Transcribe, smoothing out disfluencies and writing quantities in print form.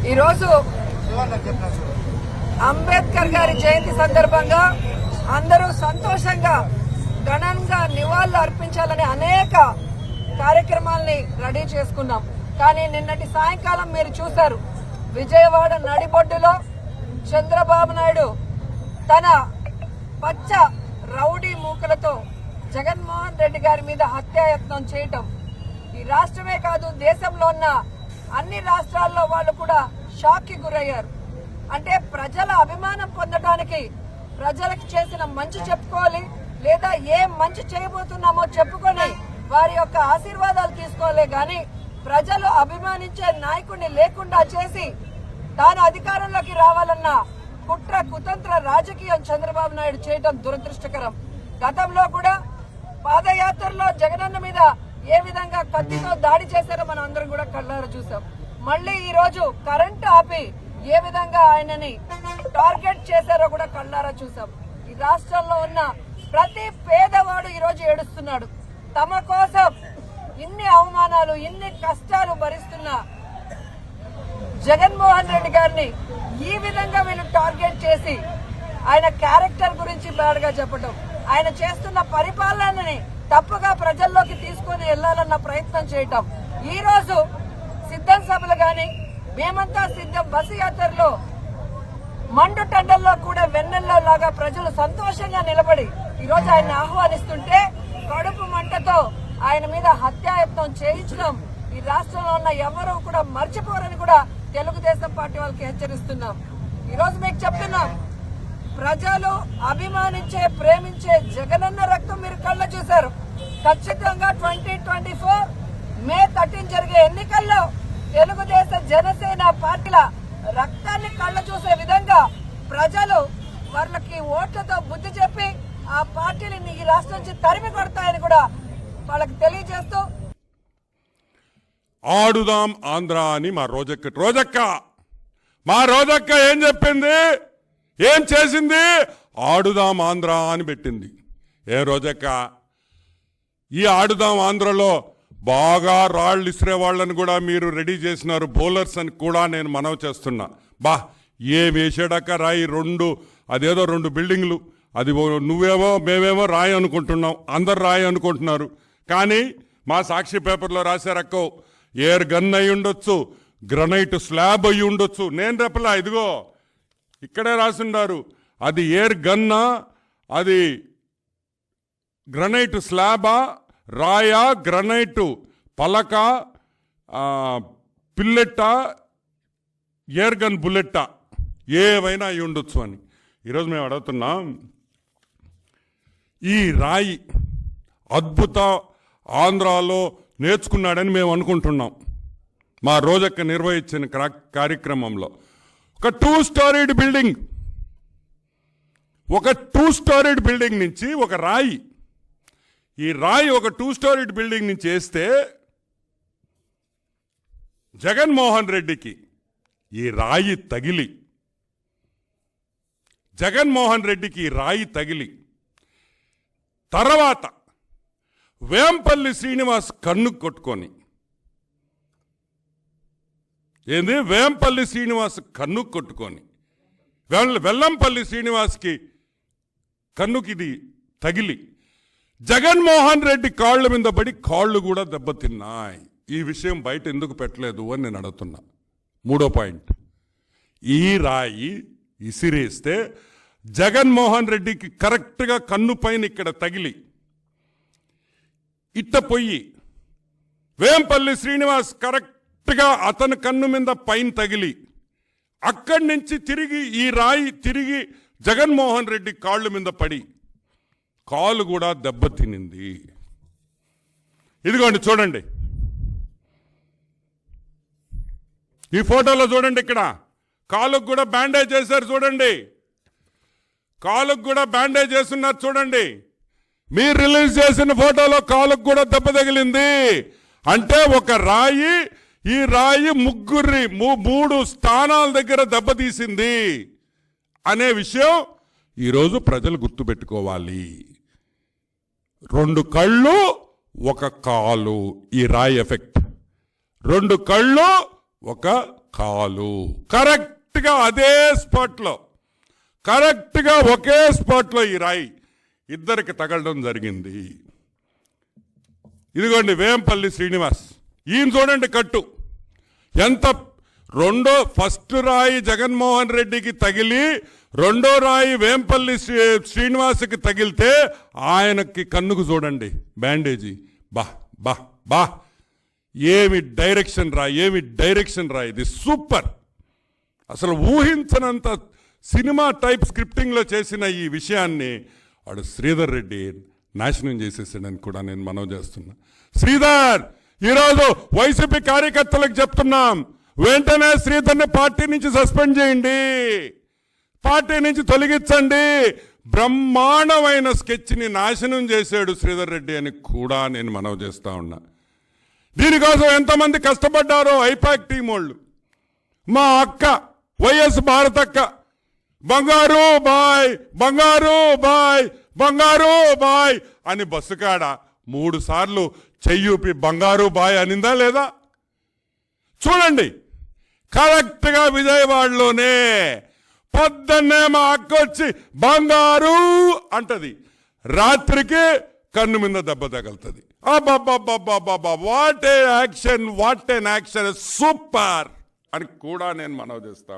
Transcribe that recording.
ఈరోజు అంబేద్కర్ గారి జయంతి సందర్భంగా అందరూ సంతోషంగా ఘనంగా నివాళులు అర్పించాలని అనేక కార్యక్రమాల్ని రెడీ చేసుకున్నాం. కానీ నిన్నటి సాయంకాలం మీరు చూశారు, విజయవాడ నడిబొడ్డులో చంద్రబాబు నాయుడు తన పచ్చ రౌడీ మూకలతో జగన్మోహన్ రెడ్డి గారి మీద హత్యాయత్నం చేయటం ఈ రాష్ట్రమే కాదు, దేశంలో ఉన్న అన్ని రాష్ట్రాల్లో వాళ్ళు కూడా షాక్ కి గురయ్యారు. అంటే ప్రజల అభిమానం పొందడానికి ప్రజలకు చేసిన మంచి చెప్పుకోవాలి, లేదా ఏం మంచి చేయబోతున్నామో చెప్పుకొని వారి యొక్క ఆశీర్వాదాలు తీసుకోవాలి. గాని ప్రజలు అభిమానించే నాయకుడిని లేకుండా చేసి తాను అధికారంలోకి రావాలన్న కుట్ర కుతంత్ర రాజకీయం చంద్రబాబు నాయుడు చేయడం దురదృష్టకరం. గతంలో కూడా పాదయాత్రలో జగనన్న మీద ఏ విధంగా కత్తితో దాడి చేశారో మనం అందరం కూడా కళ్ళారా చూసాం. మళ్ళీ ఈ రోజు కరెంట్ ఆపి ఏ విధంగా ఆయనని టార్గెట్ చేశారో కూడా కళ్ళారా చూసాం. ఈ రాష్ట్రంలో ఉన్న ప్రతి పేదవాడు ఈ రోజు ఏడుస్తున్నాడు. తమ కోసం ఇన్ని అవమానాలు ఇన్ని కష్టాలు భరిస్తున్న జగన్మోహన్ రెడ్డి గారిని ఈ విధంగా వీళ్ళు టార్గెట్ చేసి ఆయన క్యారెక్టర్ గురించి బ్యాడ్ గా చెప్పడం, ఆయన చేస్తున్న పరిపాలనని తప్పుగా ప్రజల్లోకి తీసుకుని వెళ్లాలన్న ప్రయత్నం చేయటం. ఈ రోజు సిద్ధం సభలు గాని మేమంతా సిద్ధం బస్సు యాత్రలో మండు టండల్లో కూడా వెన్నెల్లో లాగా ప్రజలు సంతోషంగా నిలబడి ఈ రోజు ఆయన ఆహ్వానిస్తుంటే కడుపు మంటతో ఆయన మీద హత్యాయత్నం చేయించడం ఈ రాష్ట్రంలో ఉన్న ఎవరూ కూడా మర్చిపోరని కూడా తెలుగుదేశం పార్టీ వాళ్ళకి హెచ్చరిస్తున్నాం. ఈ రోజు మీకు చెప్తున్నాం, ప్రజలు అభిమానించే ప్రేమించే జగనన్న రక్తం మీరు కళ్ళ చూశారు. ఖచ్చితంగా 2024 మే 13 జరిగే ఎన్నికల్లో తెలుగుదేశం జనసేన పార్టీల రక్తాన్ని కళ్ళ చూసే విధంగా ప్రజలు వాళ్ళకి ఓట్లతో బుద్ధి చెప్పి ఆ పార్టీని ఈ రాష్ట్రం నుంచి తరిమి కొడతాయని కూడా వాళ్ళకి తెలియజేస్తూ, ఆడుదాం ఆంధ్ర అని మా రోజక్క ఏం చెప్పింది, ఏం చేసింది? ఆడుదాం ఆంధ్ర అని పెట్టింది. ఏం రోజక్క, ఈ ఆడుదాం ఆంధ్రలో బాగా రాళ్ళు ఇసిరే వాళ్ళని కూడా మీరు రెడీ చేసినారు, బౌలర్స్ అని కూడా నేను మనవి చేస్తున్నా. ఏ వేసాడక్క రాయి అదేదో 2 బిల్డింగ్లు, అది నువ్వేమో మేమేమో రాయి అనుకుంటున్నాం, అందరు రాయి అనుకుంటున్నారు. కానీ మా సాక్షి పేపర్లో రాశారక్కో, ఎయిర్ గన్ అయి ఉండొచ్చు, గ్రనైట్ స్లాబ్ అయి ఉండొచ్చు. నేను రెప్పలా, ఇదిగో ఇక్కడే రాసుండారు, అది ఎయిర్ గన్నా, అది గ్రనైట్ స్లాబా, రాయా, గ్రనైట్ పలక, పిల్లెట్టా, ఎయిర్ గన్ బుల్లెట్టా, ఏవైనా అయి ఉండొచ్చు అని. ఈరోజు మేము అడుగుతున్నాం, ఈ రాయి అద్భుత ఆంధ్రాలో నేర్చుకున్నాడని మేము అనుకుంటున్నాం. మా రోజక్క నిర్వహించిన కార్యక్రమంలో ఒక 2 స్టోరీడ్ బిల్డింగ్, ఒక 2 స్టోరీడ్ బిల్డింగ్ నుంచి ఒక రాయి, ఈ రాయి ఒక 2 స్టోరీడ్ బిల్డింగ్ నుంచి వేస్తే జగన్మోహన్ రెడ్డికి ఈ రాయి తగిలి, జగన్మోహన్ రెడ్డికి ఈ రాయి తగిలి తర్వాత వేంపల్లి శ్రీనివాస్ కన్ను కొట్టుకొని, ఏంది వేంపల్లి శ్రీనివాస్ కన్ను కొట్టుకొని వెల్లంపల్లి శ్రీనివాస్కి కన్నుకి ఇది తగిలి జగన్మోహన్ రెడ్డి కాళ్ళ మీద పడి కాళ్ళు కూడా దెబ్బతిన్నాయి. ఈ విషయం బయట ఎందుకు పెట్టలేదు అని నేను అడుగుతున్నా. 3వ పాయింట్, ఈ రాయి ఇసిరేస్తే జగన్మోహన్ రెడ్డికి కరెక్ట్గా కన్ను పైన ఇక్కడ తగిలి ఇట్ట పొయ్యి వేంపల్లి శ్రీనివాస్ కరెక్ట్గా అతని కన్ను మీద పైన తగిలి అక్కడి నుంచి తిరిగి ఈ రాయి తిరిగి జగన్మోహన్ రెడ్డి కాళ్ళు మీద పడి కాలు కూడా దెబ్బతినింది. ఇదిగోండి చూడండి, ఈ ఫోటోలో చూడండి, ఇక్కడ కాలుకు కూడా బ్యాండేజ్ చేశారు చూడండి, కాలుకు కూడా బ్యాండేజ్ చేస్తున్నారు చూడండి. మీరు రిలీజ్ చేసిన ఫోటోలో కాలుకు కూడా దెబ్బ తగిలింది. అంటే ఒక రాయి, ఈ రాయి 3 స్థానాల దగ్గర దెబ్బతీసింది అనే విషయం ఈరోజు ప్రజలు గుర్తుపెట్టుకోవాలి. 2 కళ్ళు 1 కాలు, ఈ రాయి ఎఫెక్ట్. 2 కళ్ళు 1 కాలు. కరెక్ట్గా అదే స్పాట్లో, కరెక్ట్గా ఒకే స్పాట్లో ఈ రాయి ఇద్దరికి తగలడం జరిగింది. ఇదిగోండి వేంపల్లి శ్రీనివాస్, ఈయన చూడండి కట్టు ఎంత. ఫస్ట్ రాయి జగన్మోహన్ రెడ్డికి తగిలి రెండో రాయి వేంపల్లి శ్రీనివాస్కి తగిలితే ఆయనకి కన్నుకు చూడండి బ్యాండేజీ. బా బా బా, ఏమి డైరెక్షన్ రా, ఏమి డైరెక్షన్ రా, ఇది సూపర్. అసలు ఊహించనంత సినిమా టైప్ స్క్రిప్టింగ్లో చేసిన ఈ విషయాన్ని వాడు శ్రీధర్ రెడ్డి నాశనం చేసేసాడని కూడా నేను మనవి చేస్తున్నా. శ్రీధర్, ఈరోజు వైసీపీ కార్యకర్తలకు చెప్తున్నాం, వెంటనే శ్రీధర్ని పార్టీ నుంచి సస్పెండ్ చేయండి, పార్టీ నుంచి తొలగించండి. బ్రహ్మాండమైన స్కెచ్ని నాశనం చేశాడు శ్రీధర్ రెడ్డి అని కూడా నేను మనవి చేస్తా ఉన్నా. దీనికోసం ఎంతమంది కష్టపడ్డారో ఐపాక్ టీం వాళ్ళు. మా అక్క వైఎస్ భారతక్క బంగారు బాయ్, బంగారు బాయ్, బంగారు బాయ్ అని బస్సు కాడ 3 సార్లు చెయ్యూపి బంగారు బాయ్ అనిందా లేదా చూడండి. కరెక్ట్గా విజయవాడలోనే పొద్దున్నే మా అక్క వచ్చి బంగారు అంటది, రాత్రికి కన్ను మీద దెబ్బ తగులుతుంది. అబ్బబ్బబ్బబ్బబ్బబ్బా, what a action, what an action, super అని కూడా నేను మనవి చేస్తా